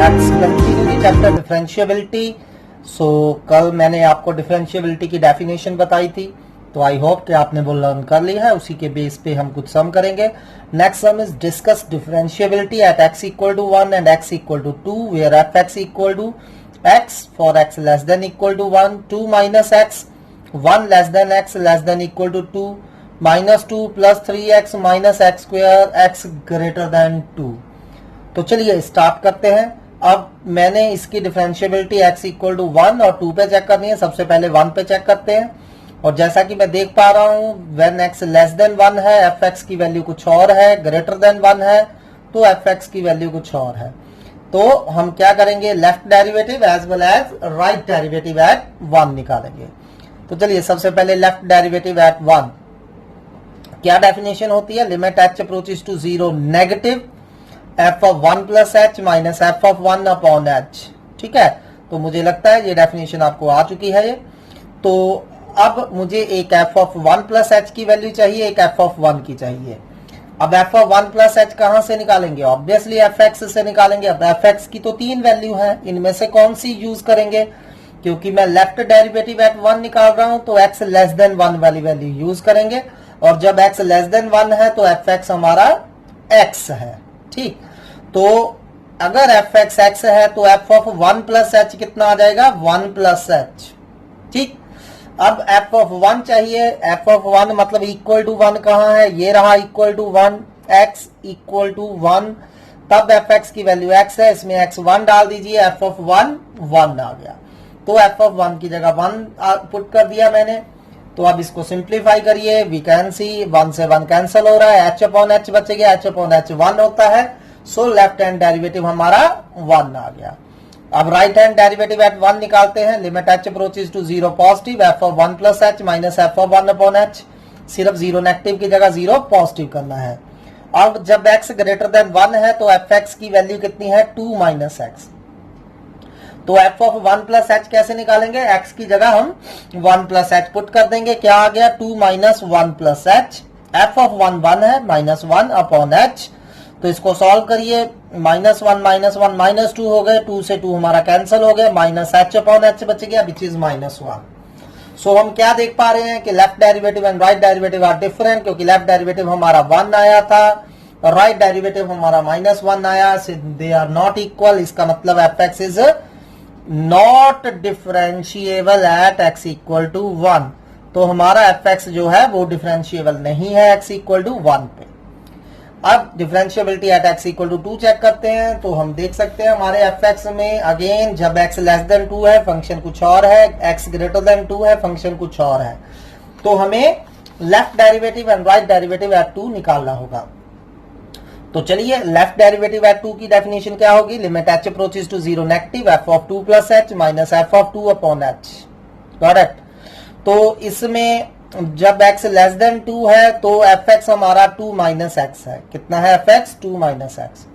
Let's continue the chapter differentiability. So कल मैंने आपको डिफरेंशिएबिलिटी की डेफिनेशन बताई थी, तो आई होप कि आपने वो लर्न कर ली है। उसी के बेस पे हम कुछ सम करेंगे। Next sum is discuss differentiability at x equal to 1 and x equal to 2 where fx equal to x for x less than equal to 1, 2 minus x, 1 less than x less than equal to 2, minus 2 plus 3x minus x square x greater than 2। तो चलिए start करते हैं। अब मैंने इसकी differentiability x equal to 1 और 2 पे check करनी है। सबसे पहले 1 पे चेक करते हैं, और जैसा कि मैं देख पा रहा हूं व्हेन x लेस देन 1 है fx की वैल्यू कुछ और है, ग्रेटर देन 1 है तो fx की वैल्यू कुछ और है। तो हम क्या करेंगे, left derivative as well as right derivative at 1 निकालेंगे। तो चलिए सबसे पहले लेफ्ट डेरिवेटिव एट 1, क्या डेफिनेशन होती है, limit h approaches to 0 negative f of 1 plus h minus f of 1 upon h। ठीक है, तो मुझे लगता है ये डेफिनेशन आपको आ चुकी है। ये तो अब मुझे एक f ऑफ 1 प्लस h की वैल्यू चाहिए, एक f ऑफ 1 की चाहिए। अब f ऑफ 1 प्लस h कहां से निकालेंगे, ऑब्वियसली fx से निकालेंगे। अब fx की तो 3 वैल्यू है, इनमें से कौन सी यूज करेंगे, क्योंकि मैं लेफ्ट डेरिवेटिव एट 1 निकाल रहा हूं तो x लेस देन 1 वाली वैल्यू यूज करेंगे, और जब x लेस देन 1 है तो fx हमारा x है। ठीक, तो अगर fx x है तो f ऑफ 1 प्लस h कितना आ जाएगा, 1 प्लस h। ठीक, अब f ऑफ 1 चाहिए, f ऑफ 1 मतलब इक्वल टू 1 कहां है, ये रहा equal to 1, x equal to 1, तब fx की वैल्यू x है, इसमें x 1 डाल दीजिए, f ऑफ 1 1 आ गया। तो f ऑफ 1 की जगह 1 पुट कर दिया मैंने। तो अब इसको सिंप्लीफाई करिए, वी कैन सी 1 से 1 कैंसिल हो रहा है, h अपॉन h बच गया, h अपॉन h 1 होता है। सो लेफ्ट हैंड डेरिवेटिव हमारा 1 आ गया। अब राइट हैंड डेरिवेटिव एट 1 निकालते हैं, limit h approaches to 0 positive f of 1 plus h minus f of 1 upon h, सिर्फ 0 नेगेटिव की जगह 0 पॉजिटिव करना है। अब जब x ग्रेटर देन 1 है तो fx की वैल्यू कितनी है, 2 माइनस x। तो f ऑफ 1 प्लस h कैसे निकालेंगे, x की जगह हम 1 प्लस h पुट कर देंगे, क्या आ गया 2 minus 1 plus h, f of 1 1 है, माइनस 1 अपॉन h। तो इसको सॉल्व करिए, माइनस 1 माइनस 2 हो गए, 2 से 2 हमारा कैंसिल हो गया, माइनस h अपॉन h बच गया विच इज माइनस 1। सो हम क्या देख पा रहे हैं कि left derivative and right derivative are different, क्योंकि लेफ्ट डेरिवेटिव हमारा 1 आया था और राइट डेरिवेटिव हमारा माइनस 1 आया, दे आर नॉट इक्वल। इसका मतलब fx is not differentiable at x equal to 1। तो हमारा fx जो है वो डिफरेंशिएबल नहीं है x इक्वल टू 1 पे। अब differentiability at x equal to 2 check करते हैं, तो हम देख सकते हैं हमारे fx में अगेन जब x लेस देन 2 है फंक्शन कुछ और है, x ग्रेटर देन 2 है फंक्शन कुछ और है। तो हमें left derivative and right derivative at 2 निकालना होगा। तो चलिए लेफ्ट डेरिवेटिव एट 2 की डेफिनेशन क्या होगी, limit h approaches to 0 negative f of 2 plus h minus f of 2 upon h। Correct, तो इसमें जब x लेस देन 2 है तो fx हमारा 2 माइनस x है, कितना है fx 2 माइनस x।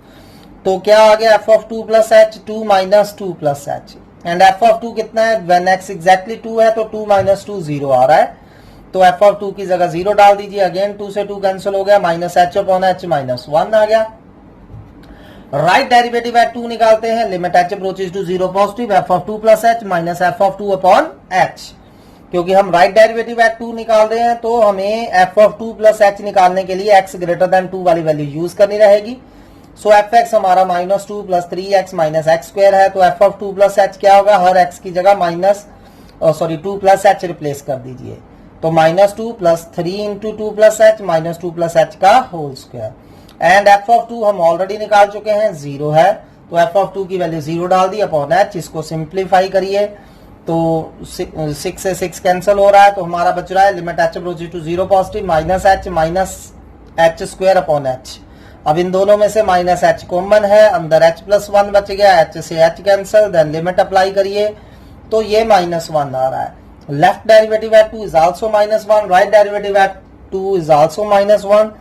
तो क्या आ गया f of 2 plus h, 2 minus 2 plus h, and f of 2 कितना है, व्हेन x एग्जैक्टली 2 है तो 2 माइनस 2 0 आ रहा है, तो f ऑफ 2 की जगह 0 डाल दीजिए, अगेन 2 से 2 कैंसिल हो गया, minus h upon h minus 1 आ गया। राइट डेरिवेटिव एट 2 निकालते हैं, limit h approaches to 0 positive f of 2 plus h minus f of 2 upon h। क्योंकि हम राइट डेरिवेटिव एट 2 निकाल रहे हैं तो हमें f ऑफ 2 प्लस h निकालने के लिए x ग्रेटर देन 2 वाली वैल्यू यूज करनी रहेगी। सो fx हमारा minus 2 plus 3x minus x square है, तो f ऑफ 2 प्लस h क्या होगा, हर x की जगह माइनस 2 प्लस h रिप्लेस कर दीजिए, तो minus 2 plus 3 into 2 plus h minus 2 plus h का whole square. And f of 2 हम ऑलरेडी निकाल चुके हैं, 0 है, तो f ऑफ 2 की वैल्यू 0 डाल दी अपॉन h। इसको सिंप्लीफाई करिए तो 6 से 6 कैंसिल हो रहा है, तो हमारा बच रहा है limit h approaches to 0 positive minus h square upon h। अब इन दोनों में से माइनस h कॉमन है, अंदर h प्लस 1 बच गया, h से h cancel, then limit apply करिए तो ये माइनस 1 आ रहा है। Left derivative at 2 is also minus 1, right derivative at 2 is also minus 1।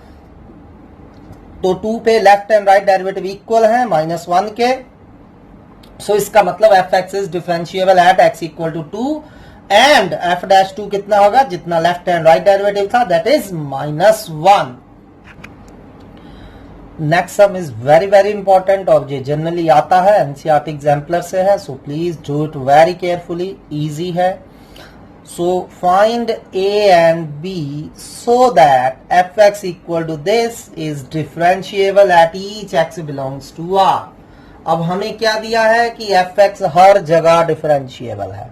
तो 2 पे left and right derivative equal है माइनस 1 के। सो इसका मतलब fx is differentiable at x equal to 2 and f dash 2 कितना होगा, जितना लेफ्ट एंड राइट डेरिवेटिव था, that is minus 1। Next sum is very very important और ये जनरली आता है एनसीईआरटी एग्जाम्पलर से है, so please do it very carefully, easy है। So find A and B so that fx equal to this is differentiable at each x belongs to R। अब हमें क्या दिया है कि fx हर जगह डिफरेंशिएबल है,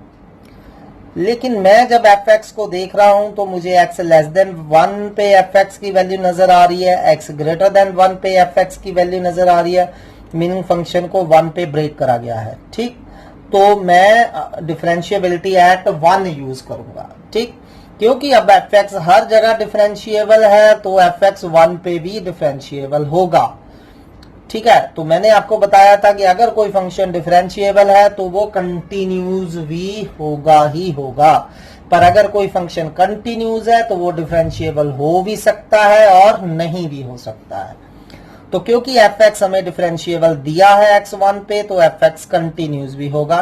लेकिन मैं जब fx को देख रहा हूं तो मुझे x लेस देन 1 पे fx की वैल्यू नजर आ रही है, x ग्रेटर देन 1 पे fx की वैल्यू नजर आ रही है, मीनिंग फंक्शन को 1 पे ब्रेक करा गया है। ठीक, तो मैं डिफरेंशिएबिलिटी एट 1 यूज करूंगा। ठीक, क्योंकि अब fx हर जगह डिफरेंशिएबल है तो fx 1 पे भी डिफरेंशिएबल होगा। ठीक है, तो मैंने आपको बताया था कि अगर कोई फंक्शन डिफरेंशिएबल है तो वो कंटिन्यूज भी होगा ही होगा, पर अगर कोई फंक्शन कंटिन्यूज है तो वो डिफरेंशिएबल हो भी सकता है और नहीं भी हो सकता है। तो क्योंकि fx हमें डिफरेंशिएबल दिया है x1 पे तो fx कंटिन्यूस भी होगा।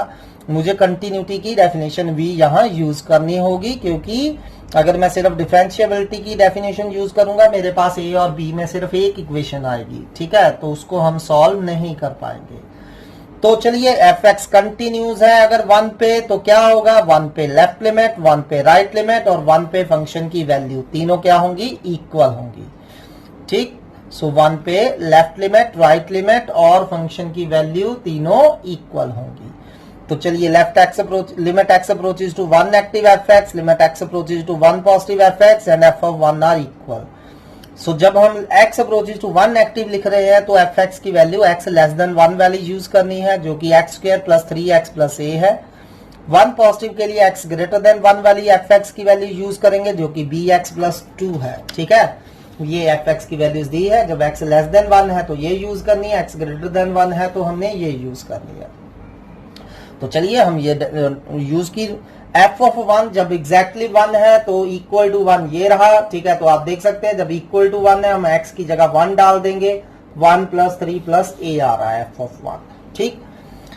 मुझे कंटिन्यूटी की डेफिनेशन भी यहां यूज करनी होगी, क्योंकि अगर मैं सिर्फ डिफरेंशिएबिलिटी की डेफिनेशन यूज करूंगा मेरे पास a और b में सिर्फ एक इक्वेशन आएगी। ठीक है, तो उसको हम सॉल्व नहीं कर पाएंगे। तो चलिए fx कंटिन्यूस है अगर 1 पे तो क्या होगा, 1 पे लेफ्ट लिमिट, 1 पे राइट लिमिट और 1 पे फंक्शन की वैल्यू तीनों क्या होंगी, इक्वल होंगी। ठीक, सो 1 पे लेफ्ट लिमिट, राइट लिमिट और फंक्शन की वैल्यू तीनों इक्वल होंगी। तो चलिए left x approach, limit x approaches to 1 negative fx, limit x approaches to 1 positive fx and f of 1 are equal. So जब हम x अप्रोचेस टू 1 नेगेटिव लिख रहे हैं तो fx की वैल्यू x लेस देन 1 वाली यूज करनी है, जो कि x square plus 3x plus a है। 1 पॉजिटिव के लिए x ग्रेटर देन 1 वाली fx की वैल्यू यूज करेंगे, जो कि bx प्लस 2 है। ठीक है, ये fx की वैल्यूज दी है। जब x लेस देन 1 है तो ये यूज करनी है, x ग्रेटर देन 1 है तो हमने ये यूज करनी है। तो चलिए हम ये यूज की, f ऑफ 1 जब एग्जैक्टली 1 है तो इक्वल टू 1 ये रहा। ठीक है, तो आप देख सकते हैं जब इक्वल टू 1 है हम x की जगह 1 डाल देंगे, 1 प्लस 3 प्लस a आ रहा है f ऑफ 1। ठीक,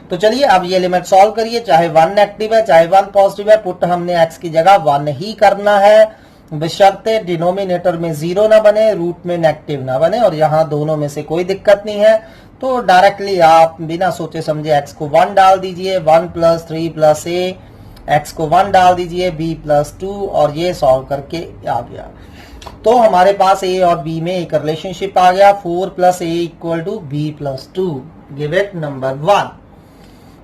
तो चलिए अब ये लिमिट सॉल्व करिए, चाहे 1 नेगेटिव है चाहे 1 पॉजिटिव है, पुट हमने x की जगह 1 ही करना है, बशर्ते डिनोमिनेटर में 0 ना बने, रूट में नेगेटिव ना बने, और यहाँ दोनों में से कोई दिक्कत नहीं है। तो डायरेक्टली आप बिना सोचे समझे x को 1 डाल दीजिए, 1 प्लस 3 प्लस a, x को 1 डाल दीजिए, b प्लस 2 और ये सॉल्व करके आ गया। तो हमारे पास a और b में एक रिलेशनशिप आ गया, 4 plus a equal to b plus 2, give it number 1।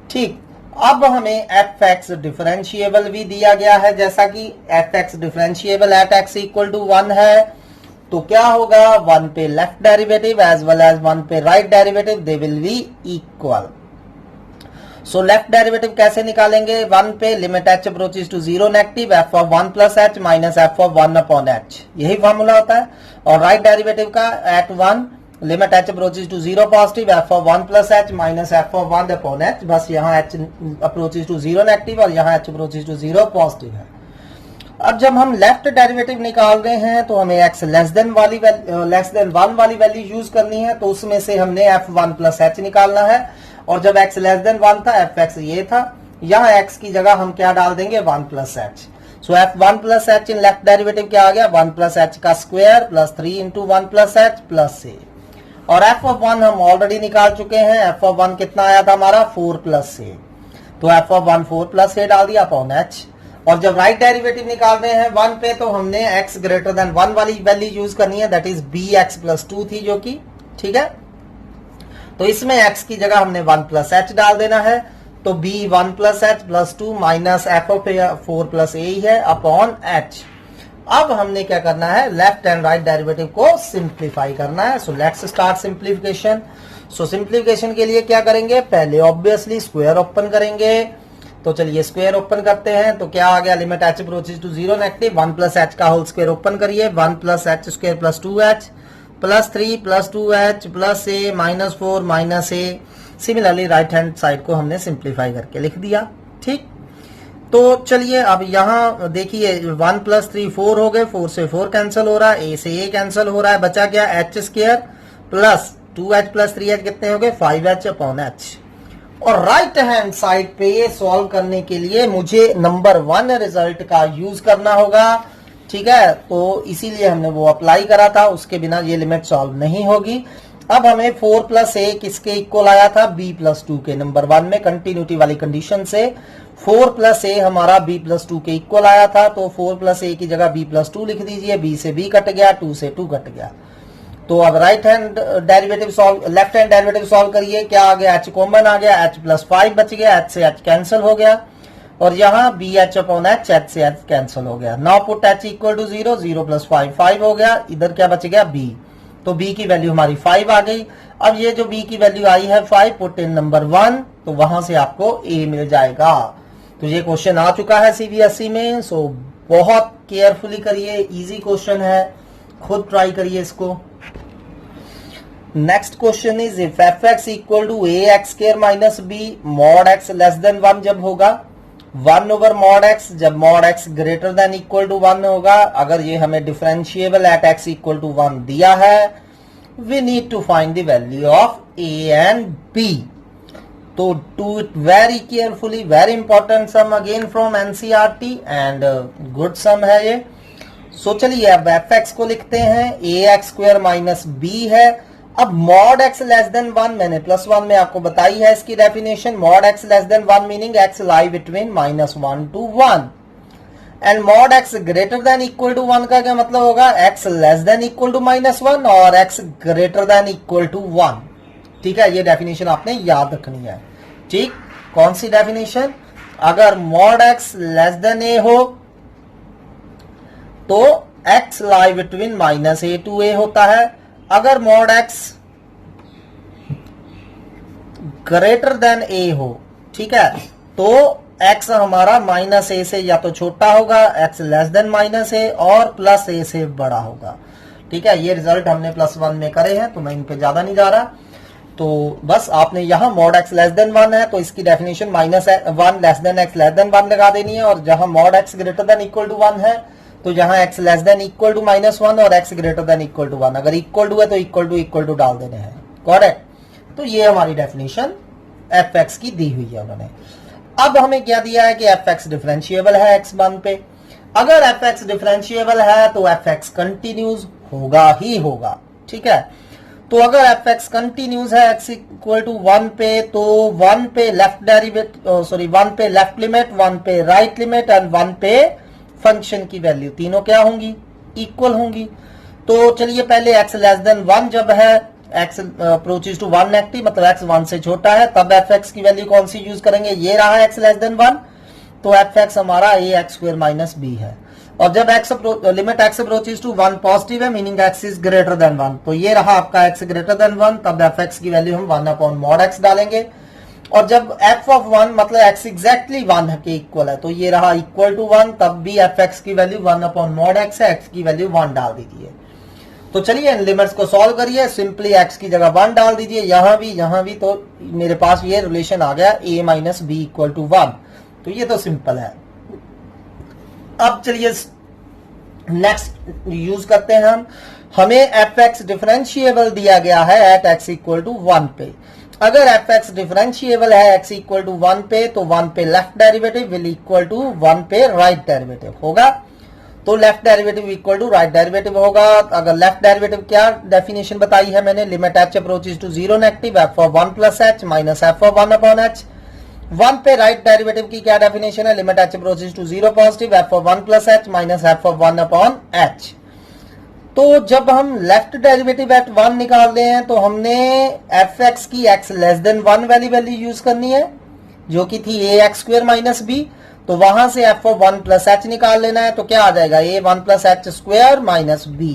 ठीक, अब हमें fx डिफरेंशिएबल भी दिया गया है, जैसा कि fx differentiable at x equal to 1 है, तो क्या होगा, 1 पे left derivative as well as 1 पे right derivative, they will be equal. So left derivative कैसे निकालेंगे, 1 पे limit h approaches to 0 negative, f of 1 plus h minus f of 1 upon h, यही फॉर्मूला होता है। और राइट डेरिवेटिव का at 1 limit h approaches to 0 positive, f of 1 plus h minus f of 1 upon h, बस यहाँ h approaches to 0 negative और यहाँ h approaches to 0 positive है। अब जब हम लेफ्ट डेरिवेटिव निकाल रहे हैं तो हमें x लेस देन 1 वाली वैल्यू यूज करनी है, तो उसमें से हमने f1 प्लस h निकालना है, और जब x लेस देन 1 था fx ये था, यहाँ x की जगह हम क्या डाल देंगे, 1 plus h। So f1 plus h in left derivative क्या आ गया, 1 प्लस h का square plus 3 into 1 plus h plus a, और f ऑफ 1 हम ऑलरेडी निकाल चुके हैं, f ऑफ 1 कितना आया था हमारा, 4 प्लस a, तो f ऑफ 1 4 प्लस a डाल दिया अपॉन h। और जब राइट डेरिवेटिव निकाल रहे हैं 1 पे तो हमने x ग्रेटर देन 1 वाली वैल्यू यूज करनी है, दैट इज bx प्लस 2 थी जो कि, ठीक है, तो इसमें x की जगह हमने 1 प्लस h डाल देना है, तो b 1 plus h plus 2 minus f of 4 plus a ही है अपॉन h। अब हमने क्या करना है, लेफ्ट एंड राइट डेरिवेटिव को सिंप्लीफाई करना है। So let's start simplification. So simplification के लिए क्या करेंगे, पहले ऑब्वियसली स्क्वायर ओपन करेंगे, तो चलिए स्क्वायर ओपन करते हैं, तो क्या आ गया, limit h approaches to 0 negative, 1 plus h का होल स्क्वायर ओपन करिए, 1 plus h square plus 2h plus 3 plus 2h plus a minus 4 minus a। Similarly right hand side को हमने सिंप्लीफाई करके लिख दिया। ठीक, तो चलिए अब यहाँ देखिए 1 प्लस 3 4 हो गए, 4 से 4 कैंसिल हो रहा है, a से a कैंसिल हो रहा है, बचा क्या, h square plus 2h plus 3h कितने हो गए, 5h अपॉन h। और राइट हैंड साइड पे सॉल्व करने के लिए मुझे नंबर 1 रिजल्ट का यूज करना होगा। ठीक है, तो इसीलिए हमने वो अप्लाई करा था, उसके बिना ये लिमिट सॉल्व नहीं होगी। अब हमें 4 प्लस ए किसके इक्वल आया था, b प्लस 2 के। नंबर 1 में कंटिन्यूटी वाली कंडीशन से 4 प्लस ए हमारा b प्लस 2 के इक्वल आया था, तो 4 प्लस ए की जगह b प्लस 2 लिख दीजिए। b से b कट गया, 2 से 2 कट गया। तो अब right hand derivative solve, left hand derivative solve करिए। क्या आ गया, h कॉमन आ गया, h प्लस 5 बच गया, h से h कैंसिल हो गया, और यहाँ b h upon h, h से एच कैंसिल हो गया। Now put h equal to 0, 0 plus 5, 5 हो गया। इधर क्या बच गया, b, तो b की वैल्यू हमारी 5 आ गई। अब ये जो b की वैल्यू आई है 5, पुट इन नंबर 1, तो वहां से आपको a मिल जाएगा। तो ये क्वेश्चन आ चुका है सीबीएसई में, सो बहुत केयरफुली करिए, इजी क्वेश्चन है, खुद ट्राई करिए इसको। Next question is if f x equal to a x square minus b, mod x less than 1 जब होगा, 1 ओवर मॉड एक्स जब mod x greater than equal to 1 होगा। अगर ये हमें differentiable at x equal to 1 दिया है, we need to find the value of a and b. तो do it very carefully, very important sum again from NCERT and good सम है ये। सो चलिए अब एफ एक्स को लिखते हैं, ए एक्स स्क्वायर माइनस बी है। अब मॉड एक्स लेस देन 1 मैंने प्लस 1 में आपको बताई है इसकी definition. Mod x less than 1 meaning x lie between -1 to 1, and mod x greater than equal to 1 का क्या मतलब होगा, x less than equal to -1 और x greater than equal to 1। ठीक है, ये डेफिनेशन आपने याद रखनी है। ठीक, कौन सी डेफिनेशन, अगर मॉड एक्स लेस देन ए हो तो x lie between -a to a होता है। अगर मॉड एक्स ग्रेटर देन ए हो, ठीक है, तो एक्स हमारा -a से या तो छोटा होगा, एक्स लेस देन -a, और +a से बड़ा होगा। ठीक है, ये रिजल्ट हमने +1 में करे हैं, तो मैं इन पे ज्यादा नहीं जा रहा। तो बस आपने यहां मॉड एक्स लेस देन 1 है तो इसकी definition -1 less than x less than 1 लगा देनी है, और जहां mod x greater than equal to 1 है तो यहाँ x less than equal to -1 और x greater than equal to 1, अगर इक्वल टू है तो इक्वल टू डाल देने हैं। करेक्ट, तो ये हमारी डेफिनेशन एफ एक्स की दी हुई है उन्होंने। अब हमें क्या दिया है कि एफ एक्स डिफरेंशिएबल है x वन पे। अगर एफ एक्स डिफरेंशिएबल है तो एफ एक्स कंटिन्यूज होगा ही होगा। ठीक है, तो अगर एफ एक्स कंटिन्यूज है x इक्वल टू 1 पे, तो 1 पे लेफ्ट डेरिवेटिव, सॉरी 1 पे लेफ्ट लिमिट, 1 पे राइट लिमिट एंड 1 पे फंक्शन की वैल्यू तीनों क्या होंगी, इक्वल होंगी। तो चलिए पहले x लेस देन 1 जब है, x अप्रोचेस टू 1 नेगेटिव, मतलब x 1 से छोटा है, तब एफ एक्स की वैल्यू कौन सी यूज करेंगे, ये रहा x लेस देन 1, तो एफ एक्स हमारा a x square minus b है। और जब limit x approaches to 1 positive है, meaning x is greater than 1, तो ये रहा आपका x ग्रेटर देन 1, तब एफ एक्स की वैल्यू हम 1 अपॉन मॉड x डालेंगे। और जब f ऑफ 1 मतलब x एग्जैक्टली 1 के इक्वल है, तो ये रहा इक्वल टू 1, तब भी एफ एक्स की वैल्यू 1 अपॉन मॉड x है, x की वैल्यू 1 डाल दीजिए। तो चलिए इन लिमिट्स को सॉल्व करिए, सिंपली x की जगह 1 डाल दीजिए, यहां भी, तो मेरे पास ये रिलेशन आ गया a minus b equal to 1, तो ये तो सिंपल है। अब चलिए नेक्स्ट यूज करते हैं हमें एफ एक्स डिफरेंशिएबल दिया गया है एट x इक्वल टू 1 पे। अगर एफ एक्स डिफरेंशिएबल है x इक्वल टू 1 पे, तो 1 पे left derivative will equal to 1 पे राइट डेरिवेटिव होगा। तो left derivative equal to right derivative होगा। अगर लेफ्ट डेरिवेटिव क्या डेफिनेशन बताई है मैंने, limit h approaches to 0 negative, f of 1 plus h minus f of 1 upon h। 1 पे राइट डेरिवेटिव की क्या डेफिनेशन है, limit h approaches to 0 positive, f of 1 plus h minus f of 1 upon h। तो जब हम left derivative at 1 निकाल रहे हैं तो हमने एफ एक्स की x लेस देन 1 वाली वैल्यू यूज करनी है, जो कि थी ए एक्स स्क्वायर माइनस बी। तो वहां से f ऑफ 1 प्लस h निकाल लेना है, तो क्या आ जाएगा, a 1 plus h square minus b,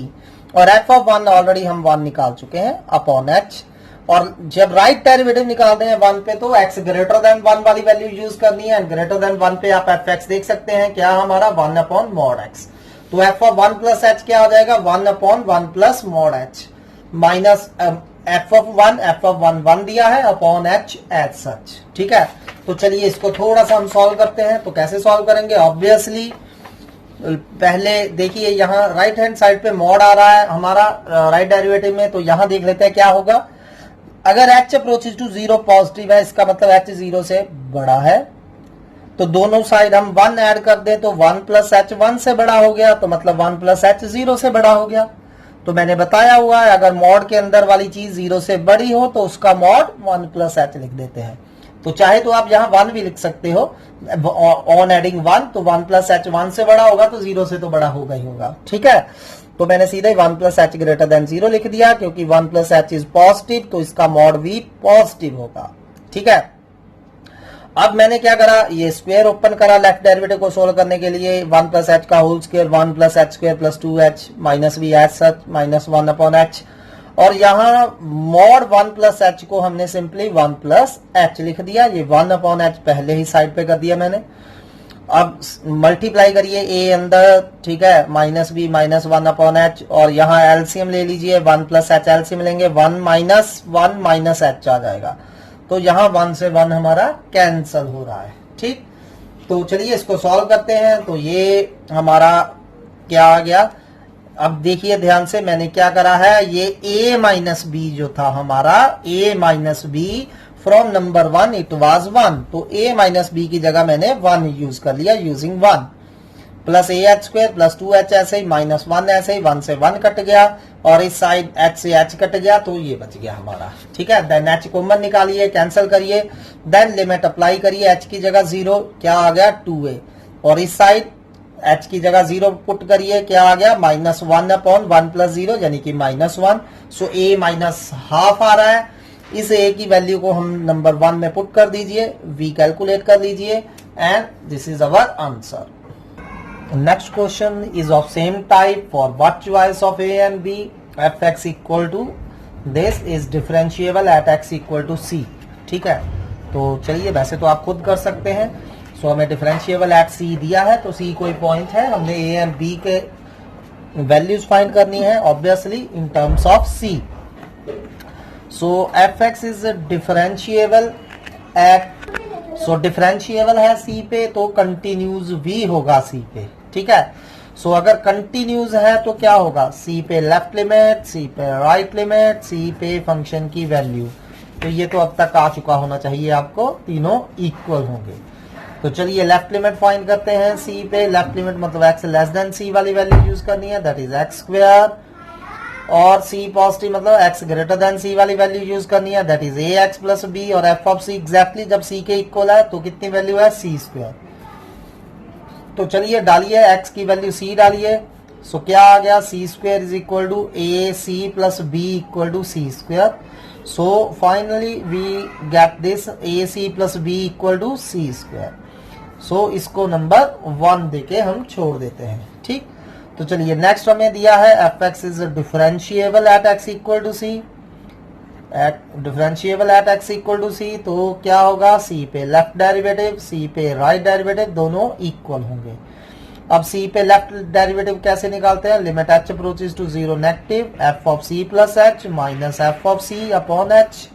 और f ऑफ 1 ऑलरेडी हम 1 निकाल चुके हैं अपॉन h। और जब राइट डेरिवेटिव निकालते हैं 1 पे, तो x ग्रेटर देन 1 वाली वैल्यू यूज करनी है, एंड ग्रेटर देन 1 पे आप एफ एक्स देख सकते हैं क्या हमारा 1 अपॉन मॉड x। तो f ऑफ 1 प्लस h क्या आ जाएगा, 1 upon 1 plus mod h minus f of 1 1 दिया है अपॉन h एज सच। ठीक है, तो चलिए इसको थोड़ा सा हम सॉल्व करते हैं। तो कैसे सॉल्व करेंगे, ऑब्वियसली पहले देखिए यहाँ राइट हैंड साइड पे मॉड आ रहा है हमारा राइट डेरिवेटिव में, तो यहां देख लेते हैं क्या होगा। अगर h अप्रोचेस टू 0 पॉजिटिव है, इसका मतलब h 0 से बड़ा है, तो दोनों साइड हम 1 ऐड कर दें तो 1 प्लस h 1 से बड़ा हो गया, तो मतलब 1 प्लस h 0 से बड़ा हो गया। तो मैंने बताया हुआ है अगर मॉड के अंदर वाली चीज 0 से बड़ी हो तो उसका मॉड 1 प्लस एच लिख देते हैं। तो चाहे तो आप यहाँ 1 भी लिख सकते हो, ऑन एडिंग 1, तो 1 प्लस एच 1 से बड़ा होगा तो 0 से तो बड़ा होगा ही होगा। ठीक है, तो मैंने सीधे 1 प्लस एच ग्रेटर देन 0 लिख दिया, क्योंकि 1 प्लस एच इज पॉजिटिव तो इसका मॉड भी पॉजिटिव होगा। ठीक है, अब मैंने क्या करा, ये स्क्वायर ओपन करा लेफ्ट डेरिवेटिव को सोल्व करने के लिए। 1 प्लस एच का whole square 1 plus h square plus 2h minus b h such minus 1 upon h, और यहाँ मॉड 1 प्लस एच को हमने सिंपली 1 प्लस एच लिख दिया। ये 1 अपॉन एच पहले ही साइड पे कर दिया मैंने। अब मल्टीप्लाई करिए ए अंदर, ठीक है, minus b minus 1 upon h, और यहाँ एलसीएम ले लीजिए, 1 प्लस एच एलसीएम लेंगे, 1 माइनस एच आ जाएगा। तो यहाँ 1 से 1 हमारा कैंसल हो रहा है। ठीक, तो चलिए इसको सॉल्व करते हैं। तो ये हमारा क्या आ गया, अब देखिए ध्यान से मैंने क्या करा है, ये a माइनस बी जो था हमारा, a minus b from number 1 it was 1, तो a माइनस बी की जगह मैंने 1 यूज कर लिया using 1, plus a H square plus 2h ऐसे ही माइनस 1 ऐसे ही, 1 से 1 कट गया और इस साइड h से h कट गया तो ये बच गया हमारा। ठीक है, देन h कॉमन निकालिए, कैंसिल करिए, देन लिमिट अप्लाई करिए, h की जगह 0, क्या आ गया 2a, और इस साइड h की जगह 0 पुट करिए, क्या आ गया माइनस 1 अपॉन 1 प्लस 0 यानी कि minus 1। So a minus half आ रहा है, इस a की वैल्यू को हम नंबर 1 में पुट कर दीजिए, v कैलकुलेट कर लीजिए, and this is our answer. Next question is of same type. For what choice of a and b, fx equal to this is differentiable at x equal to c। ठीक है, तो चलिए वैसे तो आप खुद कर सकते हैं। सो हमें डिफरेंशिएबल एट c दिया है, तो c कोई पॉइंट है, हमने a एंड b के वैल्यूज फाइंड करनी है obviously in terms of c। So fx is differentiable eight, so differentiable है c पे तो कंटिन्यूज भी होगा c पे। ठीक है, सो अगर कंटिन्यूज है तो क्या होगा, c पे लेफ्ट लिमिट, c पे राइट लिमिट, c पे फंक्शन की वैल्यू, तो ये तो अब तक आ चुका होना चाहिए आपको, तीनों इक्वल होंगे। तो चलिए लेफ्ट लिमिट फाइंड करते हैं c पे, लेफ्ट लिमिट मतलब x लेस देन c वाली वैल्यू यूज करनी है, दैट इज एक्स स्क्वायर, और c पॉजिटिव मतलब x ग्रेटर देन c वाली वैल्यू यूज करनी है, that is ax plus b, और f ऑफ c एग्जैक्टली जब c के इक्वल है तो कितनी वैल्यू है c स्क्वायर। तो चलिए डालिए x की वैल्यू c डालिए, सो क्या आ गया c square is equal to a c plus b equal to c square. So finally we get this a c plus b equal to c square. So इसको number 1 देके हम छोड़ देते हैं। ठीक, तो चलिए नेक्स्ट हमें दिया है fx is differentiable at x equal to c, differentiable at x equal to c, तो क्या होगा c पे लेफ्ट डेरिवेटिव, c पे राइट डेरिवेटिव दोनों इक्वल होंगे। अब c पे लेफ्ट डेरिवेटिव कैसे निकालते हैं, limit h approaches to 0 negative, f of c plus h minus f of c upon h,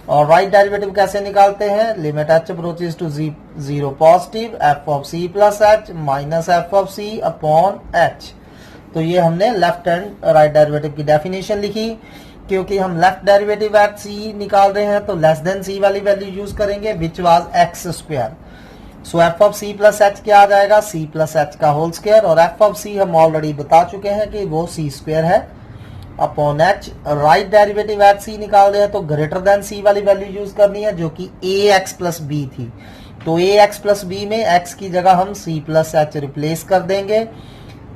और राइट डेरिवेटिव कैसे निकालते हैं, limit h approaches to 0 positive, f of c plus h minus f of c upon h। तो ये हमने left and right derivative की definition लिखी, क्योंकि हम लेफ्ट डेरिवेटिव एट c निकाल रहे हैं तो लेस देन c वाली वैल्यू यूज करेंगे which was x square. So f of c plus h क्या आ जाएगा, c प्लस h का होल स्क्वायर, और f ऑफ c हम ऑलरेडी बता चुके हैं कि वो c स्क्वायर है upon h। Right derivative eight c निकाल रहे हैं तो ग्रेटर देन c वाली वैल्यू यूज करनी है जो कि ax प्लस b थी, तो ax प्लस b में x की जगह हम c प्लस h रिप्लेस कर देंगे,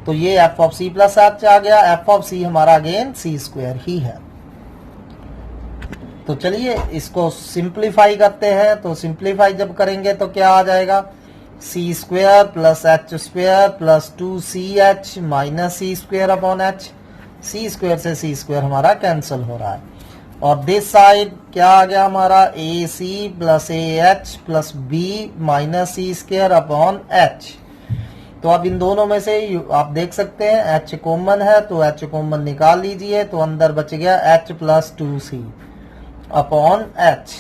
तो ये f of c plus h आ गया, f ऑफ c हमारा अगेन c स्क्वायर ही है। तो चलिए इसको सिंप्लीफाई करते हैं, तो सिंप्लीफाई जब करेंगे तो क्या आ जाएगा, c square plus h square plus 2ch minus c square upon h, c square से c स्क्वायर हमारा कैंसिल हो रहा है, और दिस साइड क्या आ गया हमारा a c plus a h plus b minus c square upon h। तो अब इन दोनों में से आप देख सकते हैं h कॉमन है तो h कॉमन निकाल लीजिए, तो अंदर बच गया h plus 2c upon h,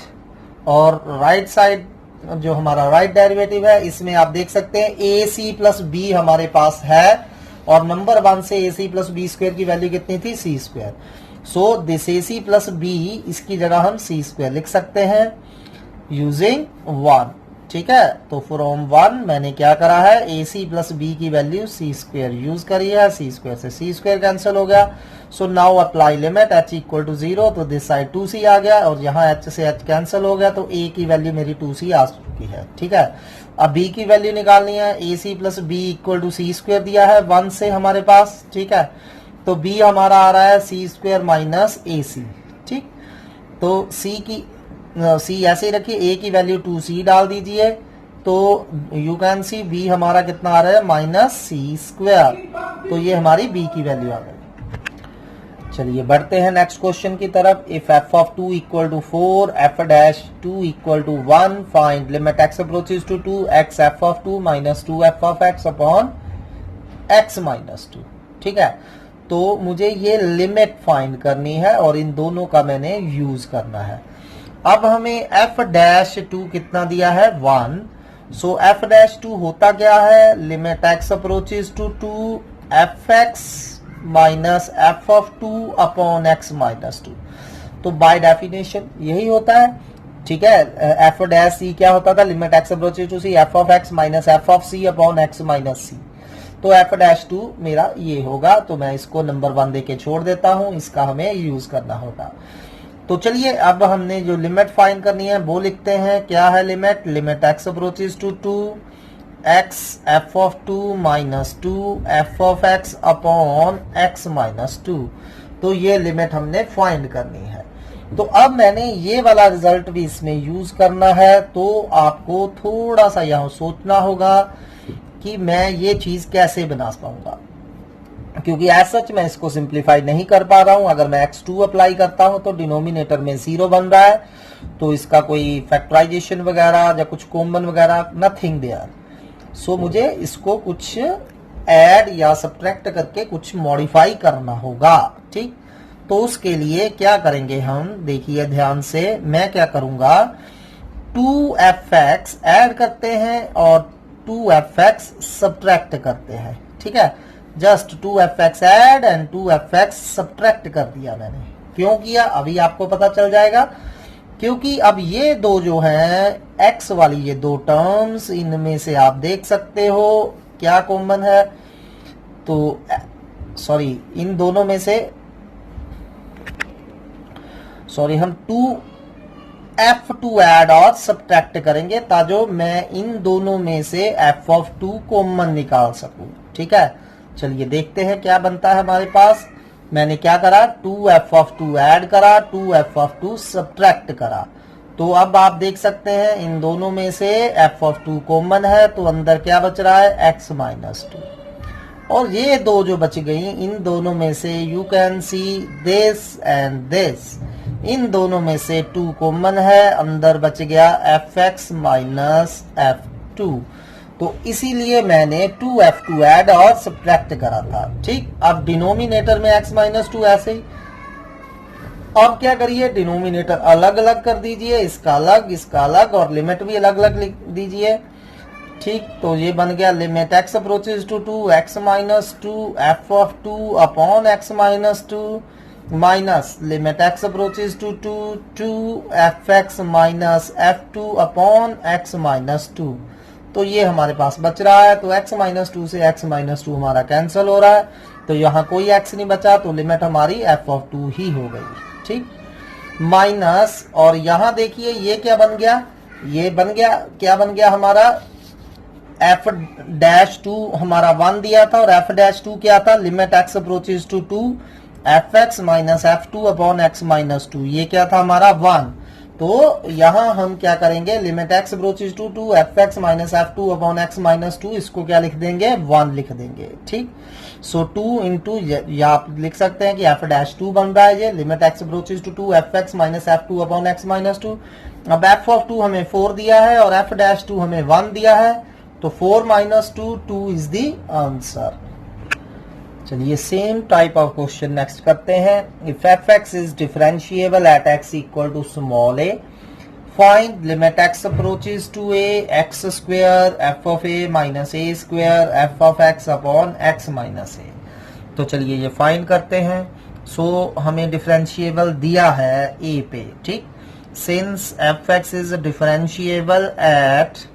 और राइट साइड जो हमारा राइट डेरिवेटिव है इसमें आप देख सकते हैं ए सी प्लस बी हमारे पास है, और नंबर 1 से a c plus b square की वैल्यू कितनी थी c square. So this a c plus b, इसकी जगह हम c स्क्वायर लिख सकते हैं यूजिंग 1। ठीक है। तो फ्रॉम 1 मैंने क्या करा है, ए सी प्लस बी की वैल्यू सी स्क्वायर यूज करी है, सी स्क्वायर से सी स्क्वायर कैंसिल हो गया। So now apply limit h equal to 0, तो दिस साइड 2c आ गया और यहाँ h से h कैंसिल हो गया, तो a की वैल्यू मेरी 2c आ चुकी है। ठीक है, अब b की वैल्यू निकालनी है, a c plus b equal to c square दिया है 1 से हमारे पास। ठीक है, तो b हमारा आ रहा है सी स्क्वायर माइनस ए सी। ठीक, तो सी ऐसे ही रखिए, a की वैल्यू 2c डाल दीजिए, तो यू कैन सी b हमारा कितना आ रहा है माइनस सी स्क्वायर, तो ये हमारी b की वैल्यू आ गई। चलिए बढ़ते हैं नेक्स्ट क्वेश्चन की तरफ। If f of 2 equal to 4 f dash 2 equal to 1 find limit x approaches to 2 x f of 2 minus 2 f of x upon x minus 2। ठीक है, तो मुझे ये लिमिट फाइंड करनी है और इन दोनों का मैंने यूज करना है। अब हमें f डैश 2 कितना दिया है 1, सो f डैश 2 होता क्या है, limit x approaches to 2 fx minus f of 2 upon x minus 2, तो बाय डेफिनेशन यही होता है। ठीक है, एफ डैश सी क्या होता था, limit x approaches to C F of x minus f of C upon x minus सी, तो एफ डैश 2 मेरा ये होगा, तो मैं इसको नंबर 1 देके छोड़ देता हूं, इसका हमें यूज करना होगा। तो चलिए अब हमने जो लिमिट फाइंड करनी है वो लिखते हैं, क्या है limit, limit x approaches to 2 x f of 2 minus 2 f of x upon x minus 2, तो ये लिमिट हमने फाइंड करनी है। तो अब मैंने ये वाला रिजल्ट भी इसमें यूज करना है, तो आपको थोड़ा सा यहाँ सोचना होगा कि मैं ये चीज कैसे बना पाऊंगा, क्योंकि एज सच मैं इसको सिंप्लीफाई नहीं कर पा रहा हूं। अगर मैं x2 अप्लाई करता हूं तो डिनोमिनेटर में 0 बन रहा है, तो इसका कोई फैक्टराइजेशन वगैरह या कुछ कॉमन वगैरह नथिंग देयर, सो मुझे इसको कुछ ऐड या सब्ट्रैक्ट करके कुछ मॉडिफाई करना होगा। ठीक, तो उसके लिए क्या करेंगे हम, देखिए ध्यान से, मैं क्या करूंगा 2fx ऐड करते हैं और 2fx सब्ट्रैक्ट करते हैं। ठीक है, just 2fx add and 2fx subtract कर दिया मैंने। क्यों किया अभी आपको पता चल जाएगा, क्योंकि अब ये दो जो हैं x वाली ये दो टर्म्स, इनमें से आप देख सकते हो क्या कॉमन है, तो सॉरी इन दोनों में से हम 2f2 ऐड और सब्ट्रैक्ट करेंगे ताकि मैं इन दोनों में से f of 2 कॉमन निकाल सकूं। ठीक है, चलिए देखते हैं क्या बनता है हमारे पास। मैंने क्या करा, 2f of 2 ऐड करा, 2f of 2 सब्ट्रैक्ट करा, तो अब आप देख सकते हैं इन दोनों में से f of 2 कॉमन है, तो अंदर क्या बच रहा है x माइनस 2, और ये दो जो बच गई इन दोनों में से you can see this and this, इन दोनों में से 2 कॉमन है, अंदर बच गया fx माइनस f2, तो इसीलिए मैंने 2f2 ऐड और सब्ट्रैक्ट करा था। ठीक, अब डिनोमिनेटर में x माइनस 2 ऐसे ही, अब क्या करिए डिनोमिनेटर अलग अलग कर दीजिए, इसका अलग और लिमिट भी अलग अलग लिख दीजिए। ठीक, तो ये बन गया limit x approaches to 2 x minus 2 f of 2 upon x minus 2 minus limit x approaches to 2 fx minus f2 upon x minus 2, तो ये हमारे पास बच रहा है, तो x माइनस 2 से x माइनस 2 हमारा कैंसिल हो रहा है, तो यहाँ कोई x नहीं बचा, तो लिमिट हमारी f ऑफ 2 ही हो गई। ठीक, माइनस, और यहाँ देखिए ये क्या बन गया, ये बन गया, क्या बन गया हमारा f डैश 2 हमारा 1 दिया था और f डैश 2 क्या था, limit x approaches to 2 fx minus f2 upon x minus 2, ये क्या था हमारा 1, तो यहां हम क्या करेंगे, limit x approaches to 2 fx minus f2 upon x minus 2, इसको क्या लिख देंगे 1 लिख देंगे। ठीक, सो 2 इंटू, या आप लिख सकते हैं कि f डैश 2 बन रहा है, ये limit x approaches to 2 fx minus f2 upon x minus 2। अब f ऑफ 2 हमें 4 दिया है और f डैश 2 हमें 1 दिया है, तो 4 माइनस 2 इज द आंसर। चलिए same type of question next करते हैं। If fx is differentiable at x equal to small a, find limit x approaches to a x square f of a minus a square f of x upon x minus a। तो चलिए ये find करते हैं। सो हमें differentiable दिया है a पे। ठीक, since fx is differentiable at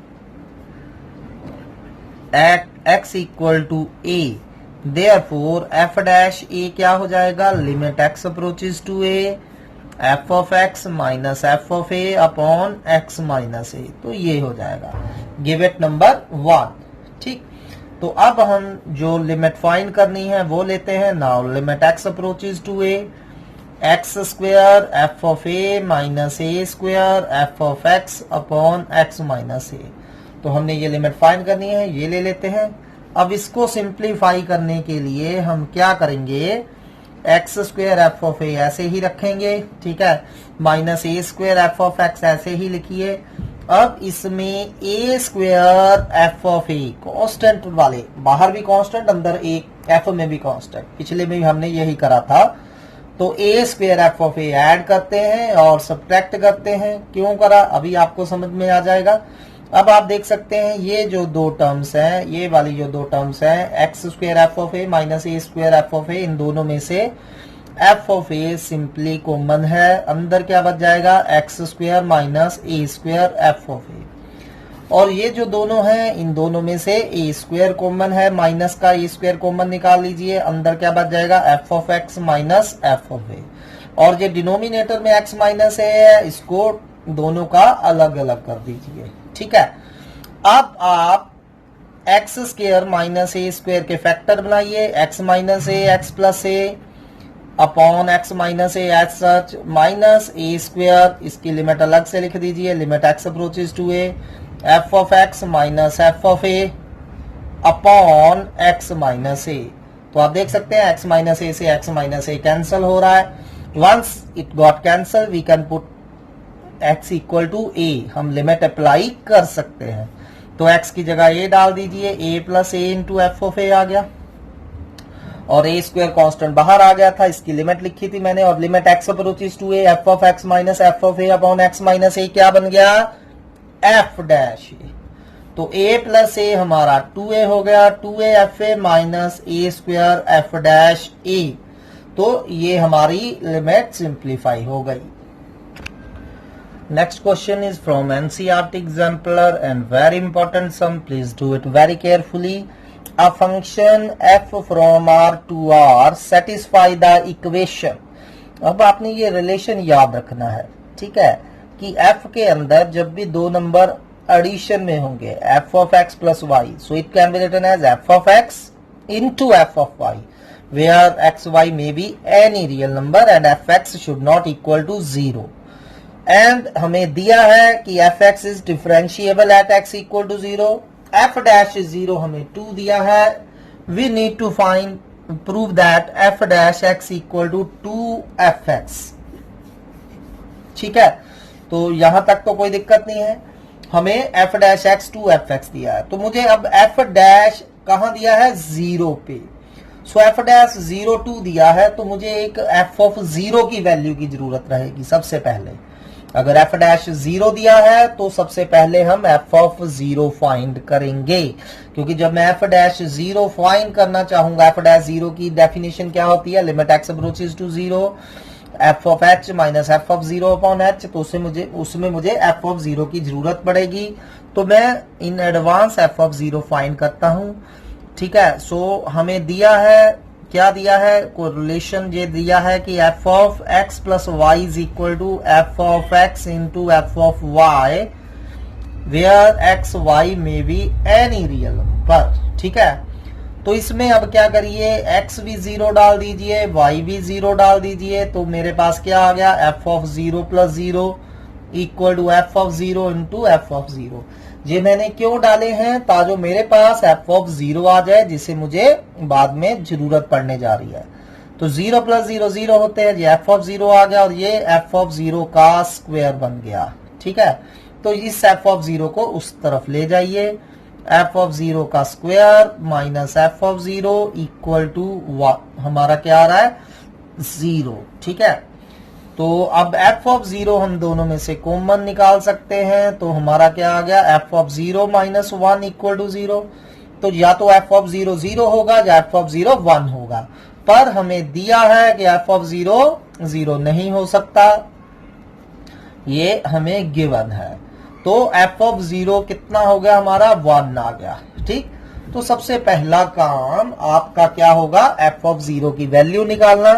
x equal to a, therefore f dash a क्या हो जाएगा, limit x approaches to a f of x minus f of a upon x minus a, तो ये हो जाएगा गिव इट नंबर 1। ठीक, तो अब हम जो लिमिट फाइंड करनी है वो लेते हैं। Now limit x approaches to a, x square f of a minus a square f of x upon x minus a. तो हमने ये लिमिट फाइंड करनी है, ये ले लेते हैं। अब इसको सिंप्लीफाई करने के लिए हम क्या करेंगे, x square f of a ऐसे ही रखेंगे, ठीक है, minus a square f of x ऐसे ही लिखिए। अब इसमें a square f of a constant वाले, बाहर भी कॉन्स्टेंट अंदर एक एफ में भी कॉन्स्टेंट, पिछले में भी हमने यही करा था। तो a square f of a add करते हैं और सब्ट्रैक्ट करते हैं। क्यों करा अभी आपको समझ में आ जाएगा। अब आप देख सकते हैं ये जो दो टर्म्स हैं, ये वाली जो दो टर्म्स हैं, x square f of a minus a square f of a, इन दोनों में से f of a simply common है। अंदर क्या बच जाएगा, x square minus a square f of a. और ये जो दोनों हैं, इन दोनों में से ए स्क्वेयर कॉमन है, माइनस का ए स्क्वेयर कॉमन निकाल लीजिए। अंदर क्या बच जाएगा, f of x minus f of a. और ये डिनोमिनेटर में एक्स माइनस ए है, इसको दोनों का अलग अलग कर दीजिए। ठीक है, अब आप x square minus a square के फैक्टर बनाइए, x minus a x plus a upon x minus a as such minus a square, इसकी लिमिट अलग से लिख दीजिए, limit x approaches to a f of x minus f of a upon x minus a. तो आप देख सकते हैं एक्स माइनस ए से एक्स माइनस ए कैंसिल हो रहा है। Once it got cancel we can put x equal to a, हम लिमिट अप्लाई कर सकते हैं। तो एक्स की जगह ए डाल दीजिए, a plus a into f of a आ गया और ए स्क्वायर कांस्टेंट बाहर आ गया था, इसकी लिमिट लिखी थी मैंने। और limit x approaches to a f of x minus f of a upon x minus a क्या बन गया, एफ डैश ए। तो ए प्लस ए हमारा 2a हो गया, 2a f a minus a square f dash a. तो ये हमारी लिमिट सिंप्लीफाई हो गई। Next question is from NCERT exemplar and very important sum, please do it very carefully. A function f from R to R satisfy the equation. अब आपने ये relation याद रखना है, ठीक है, कि f के अंदर जब भी दो नंबर एडिशन में होंगे, f of x plus y, so it can be written as f of x into f of y, where x y may be any real number and fx should not equal to 0. And हमें दिया है कि fx is differentiable at x equal to 0, f dash is 0 हमें 2 दिया है। we need to prove that f dash x equal to 2fx। ठीक है, तो यहां तक तो कोई दिक्कत नहीं है। हमें f डैश एक्स 2fx दिया है, तो मुझे अब f डैश कहां दिया है, 0 पे। सो f डैश 0 2 दिया है, तो मुझे एक f ऑफ 0 की वैल्यू की जरूरत रहेगी सबसे पहले। अगर f डैश 0 दिया है तो सबसे पहले हम f ऑफ 0 फाइंड करेंगे, क्योंकि जब मैं f डैश 0 फाइंड करना चाहूंगा, f डैश 0 की डेफिनेशन क्या होती है, limit x approaches to 0 f of h minus f of 0 upon h. तो उसमें मुझे एफ ऑफ 0 की जरूरत पड़ेगी, तो मैं in advance F of 0 find करता हूं। ठीक है, सो हमें दिया है, क्या दिया है, कोरिलेशन ये दिया है कि f of x plus y is equal to f of x into f of y, where x y may be any real number. ठीक है, तो इसमें अब क्या करिए, x भी 0 डाल दीजिए, y भी 0 डाल दीजिए, तो मेरे पास क्या आ गया, f of 0 plus 0 equal to f of 0 into f of 0। ये मैंने क्यों डाले हैं, ताकि मेरे पास f ऑफ 0 आ जाए, जिसे मुझे बाद में जरूरत पड़ने जा रही है। तो 0 प्लस 0 0 होते हैं, ये f ऑफ 0 आ गया और ये f ऑफ 0 का स्क्वायर बन गया। ठीक है, तो इस f ऑफ 0 को उस तरफ ले जाइए, f ऑफ 0 का square minus f of 0 equal to हमारा क्या आ रहा है, 0। ठीक है, तो अब f ऑफ 0 हम दोनों में से कॉमन निकाल सकते हैं, तो हमारा क्या आ गया, f of 0 minus 1 equal to 0। तो या तो f ऑफ 0 0 होगा या f ऑफ 0 1 होगा, पर हमें दिया है कि f ऑफ 0 0 नहीं हो सकता, ये हमें गिवन है। तो f ऑफ 0 कितना हो गया हमारा, 1 आ गया। ठीक, तो सबसे पहला काम आपका क्या होगा, एफ ऑफ 0 की वैल्यू निकालना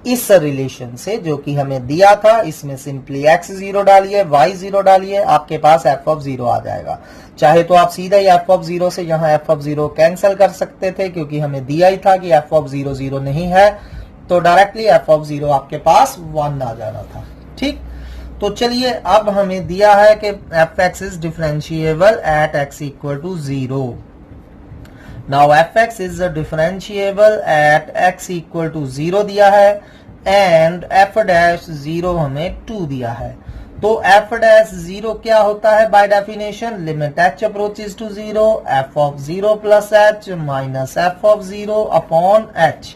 इस रिलेशन से जो कि हमें दिया था। इसमें सिंपली x0 डालिए, y0 डालिए, आपके पास एफ ऑफ 0 आ जाएगा। चाहे तो आप सीधा ही एफ ऑफ 0 से यहाँ एफ ऑफ 0 कैंसिल कर सकते थे, क्योंकि हमें दिया ही था कि एफ ऑफ 0 0 नहीं है, तो डायरेक्टली एफ ऑफ 0 आपके पास 1 आ जाना था। ठीक, तो चलिए अब हमें दिया है कि f x is differentiable at x equal to 0। Now f x is differentiable at x equal to 0 दिया है एंड एफ डैश 0 हमें 2 दिया है। तो एफ डैश 0 क्या होता है by definition, limit h approaches to 0 f of 0 plus h minus f of 0 upon h.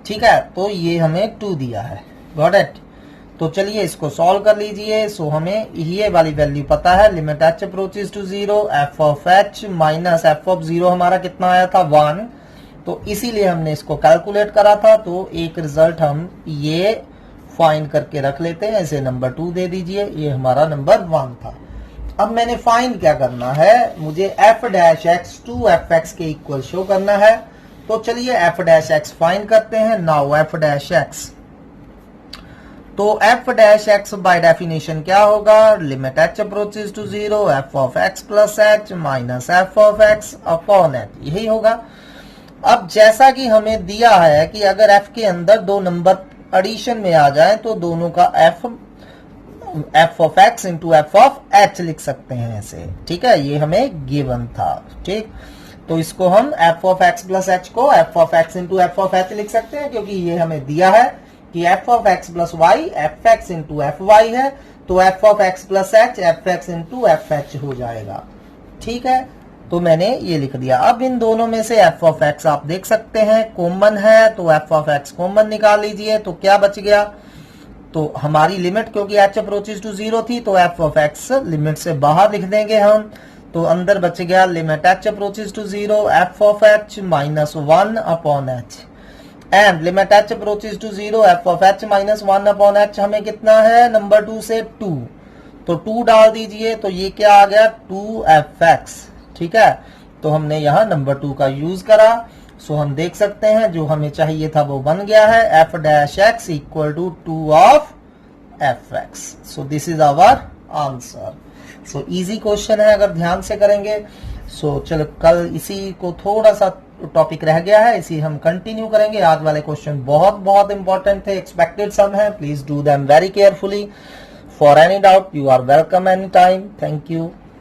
ठीक है, तो ये हमें 2 दिया है, गॉट इट। तो चलिए इसको सॉल्व कर लीजिए। सो हमें ये वाली वैल्यू पता है, limit h approaches to 0 f of h minus f of 0 हमारा कितना आया था 1, तो इसीलिए हमने इसको कैलकुलेट करा था। तो एक रिजल्ट हम ये फाइंड करके रख लेते हैं, इसे नंबर 2 दे दीजिए, ये हमारा नंबर 1 था। अब मैंने फाइंड क्या करना है, मुझे F dash x 2 F x के इक्वल शो करना है। तो चलिए एफ डैश एक्स फाइंड करते हैं। नाउ एफ डैश एक्स, तो f dash x by definition क्या होगा, limit h approaches to 0 f of x plus h minus f of x upon h, यही होगा। अब जैसा कि हमें दिया है कि अगर एफ के अंदर दो नंबर एडिशन में आ जाए तो दोनों का F of x into f of h लिख सकते हैं ऐसे। ठीक है, ये हमें गिवन था। ठीक, तो इसको हम f of x plus h को f of x into f of h लिख सकते हैं, क्योंकि ये हमें दिया है कि f of x plus y f x into f y है, तो f of x plus h f x into f h हो जाएगा। ठीक है, तो मैंने ये लिख दिया। अब इन दोनों में से एफ ऑफ एक्स आप देख सकते हैं कॉमन है, तो एफ ऑफ एक्स कॉमन निकाल लीजिए। तो क्या बच गया, तो हमारी लिमिट क्योंकि एच अप्रोचेस टू 0 थी, तो एफ ऑफ एक्स लिमिट से बाहर लिख देंगे हम। तो अंदर बच गया limit h approaches to 0 f of h minus 1 upon h and limit h approaches to 0 f of h minus 1 upon h हमें कितना है नंबर 2 से 2, तो 2 डाल दीजिए। तो ये क्या आ गया 2 एफ एक्स। ठीक है, तो हमने यहाँ नंबर 2 का यूज करा। सो हम देख सकते हैं जो हमें चाहिए था वो बन गया है, f dash x equal to 2 of f x. So this is our answer. So easy question है अगर ध्यान से करेंगे। सो चलो कल इसी को थोड़ा सा टॉपिक रह गया है, इसी हम कंटिन्यू करेंगे। आज वाले क्वेश्चन बहुत बहुत इंपॉर्टेंट थे, एक्सपेक्टेड सम है, please do them very carefully. For any doubt you are welcome any time. Thank you.